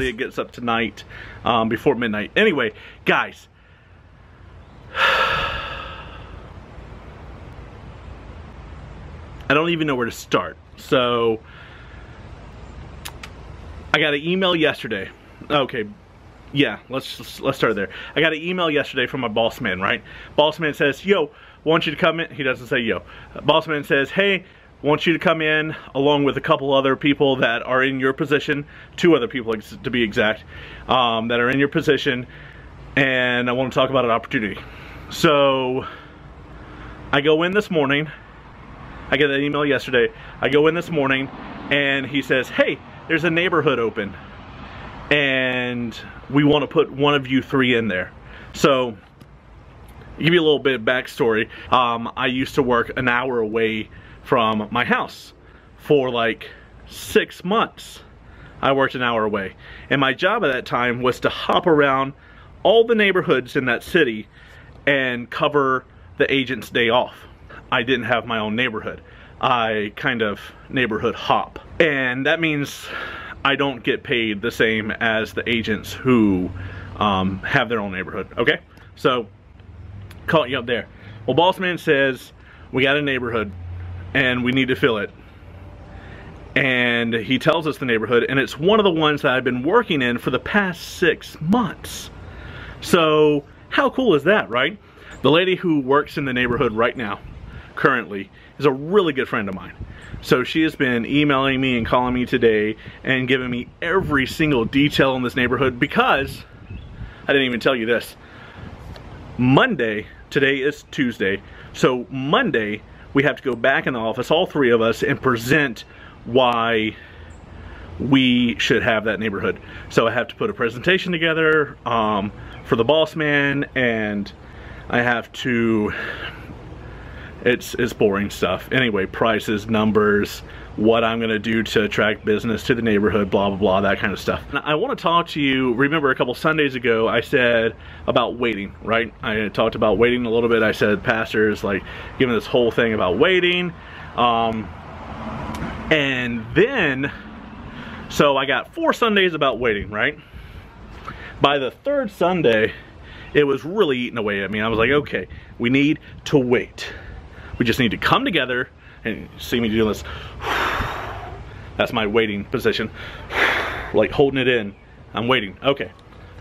it gets up tonight before midnight. Anyway, guys, I don't even know where to start. So I got an email yesterday. Okay, yeah, let's start there. I got an email yesterday from my boss man, right? Boss man says, yo, want you to come in. He doesn't say yo. Boss man says, hey, want you to come in along with a couple other people that are in your position, 2 other people to be exact, that are in your position, and I want to talk about an opportunity. So I go in this morning. I get that email yesterday. I go in this morning and he says, hey, there's a neighborhood open and we want to put one of you 3 in there. So, give you a little bit of backstory. I used to work an hour away from my house for like 6 months. I worked an hour away. And my job at that time was to hop around all the neighborhoods in that city and cover the agent's day off. I didn't have my own neighborhood. I kind of neighborhood hop. And that means I don't get paid the same as the agents who have their own neighborhood, okay? So, caught you up there. Well, boss man says, we got a neighborhood and we need to fill it. And he tells us the neighborhood, and it's one of the ones that I've been working in for the past 6 months. So, how cool is that, right? The lady who works in the neighborhood right now, currently, is a really good friend of mine. So she has been emailing me and calling me today and giving me every single detail in this neighborhood, because I didn't even tell you this. Monday, today is Tuesday, so Monday we have to go back in the office, all 3 of us, and present why we should have that neighborhood. So I have to put a presentation together for the boss man, and I have to, it's boring stuff. Anyway, prices, numbers, what I'm gonna do to attract business to the neighborhood, blah, blah, blah, that kind of stuff. Now, I wanna talk to you, remember a couple Sundays ago, I said about waiting, right? I talked about waiting a little bit. I said pastors, like, giving this whole thing about waiting. And then, so I got 4 Sundays about waiting, right? By the 3rd Sunday, it was really eating away at me. I was like, okay, we need to wait. We just need to come together, and you see me doing this. That's my waiting position. Like holding it in. I'm waiting. Okay.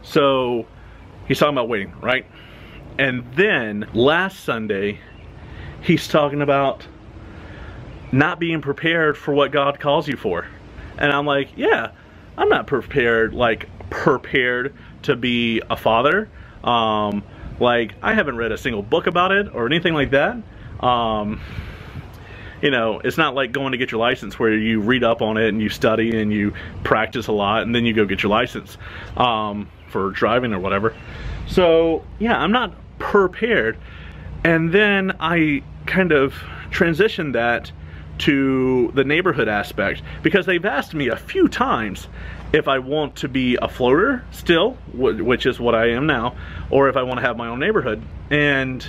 So he's talking about waiting, right? And then last Sunday, he's talking about not being prepared for what God calls you for. And I'm like, yeah, I'm not prepared, like prepared to be a father. Like, I haven't read a single book about it or anything like that. You know, it's not like going to get your license where you read up on it and you study and you practice a lot and then you go get your license for driving or whatever. So yeah, I'm not prepared. And then I kind of transitioned that to the neighborhood aspect, because they've asked me a few times if I want to be a floater still, which is what I am now, or if I want to have my own neighborhood. And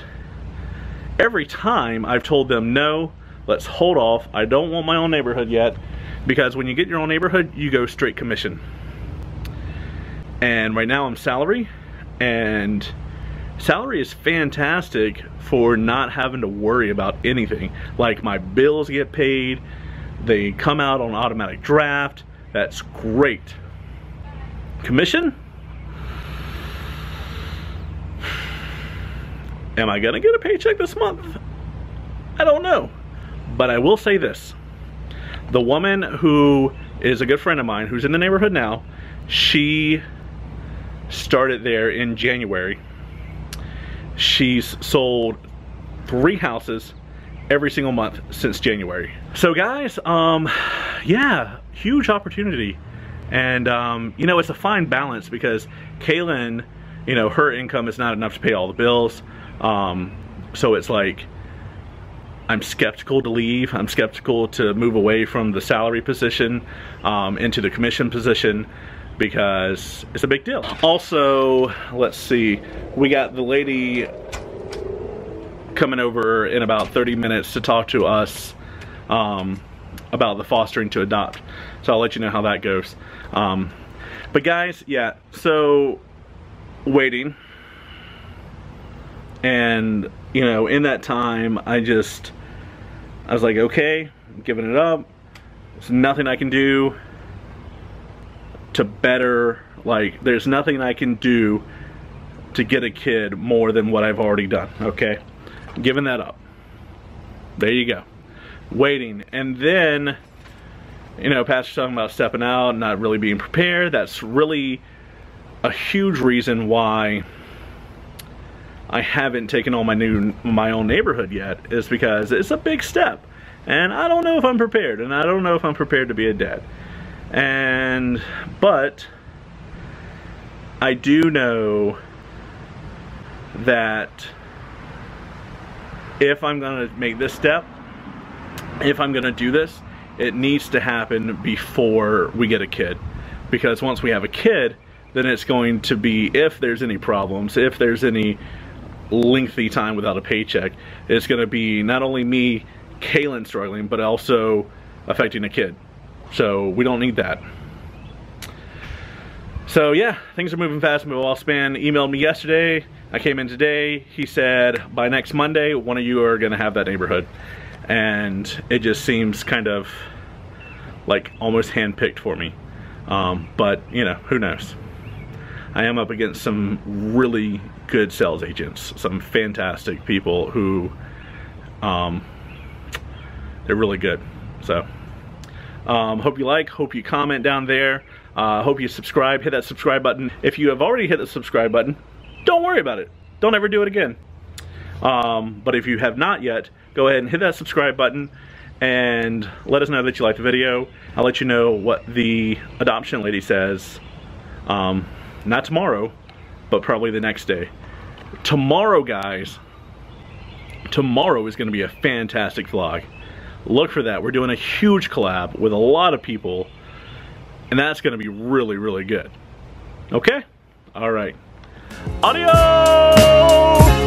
every time I've told them, no, let's hold off. I don't want my own neighborhood yet, because when you get your own neighborhood, you go straight commission. And right now I'm salary, and salary is fantastic for not having to worry about anything. Like, my bills get paid, they come out on automatic draft. That's great. Commission? Am I gonna get a paycheck this month? I don't know. But I will say this. The woman who is a good friend of mine, who's in the neighborhood now, she started there in January. She's sold 3 houses every single month since January. So guys, yeah, huge opportunity. And you know, it's a fine balance, because Kalyn, you know, her income is not enough to pay all the bills. So it's like, I'm skeptical to leave. I'm skeptical to move away from the salary position into the commission position, because it's a big deal. Also, let's see, we got the lady coming over in about 30 minutes to talk to us about the fostering to adopt. So I'll let you know how that goes. But guys, yeah, so waiting, and you know, in that time I was like, okay, I'm giving it up. There's nothing I can do to better, like, there's nothing I can do to get a kid more than what I've already done. Okay, giving that up. There you go. Waiting. And then, you know, Pastor's talking about stepping out, not really being prepared. That's really a huge reason why I haven't taken on my own neighborhood yet, is because it's a big step. And I don't know if I'm prepared, and I don't know if I'm prepared to be a dad. But I do know that if I'm gonna make this step, if I'm gonna do this, it needs to happen before we get a kid. Because once we have a kid, then it's going to be, if there's any problems, if there's any lengthy time without a paycheck, it's gonna be not only me, Kalyn, struggling, but also affecting a kid. So we don't need that. So yeah, things are moving fast. My boss man emailed me yesterday. I came in today. He said by next Monday, one of you are gonna have that neighborhood. And it just seems kind of like almost handpicked for me. But you know, who knows? I am up against some really good sales agents, some fantastic people who, they're really good. So, hope you like, hope you comment down there, hope you subscribe, hit that subscribe button. If you have already hit the subscribe button, don't worry about it. Don't ever do it again. But if you have not yet, go ahead and hit that subscribe button and let us know that you liked the video. I'll let you know what the adoption lady says, not tomorrow, but probably the next day. Tomorrow, guys, tomorrow is gonna be a fantastic vlog. Look for that. We're doing a huge collab with a lot of people, and that's gonna be really, really good. Okay? All right. Adios!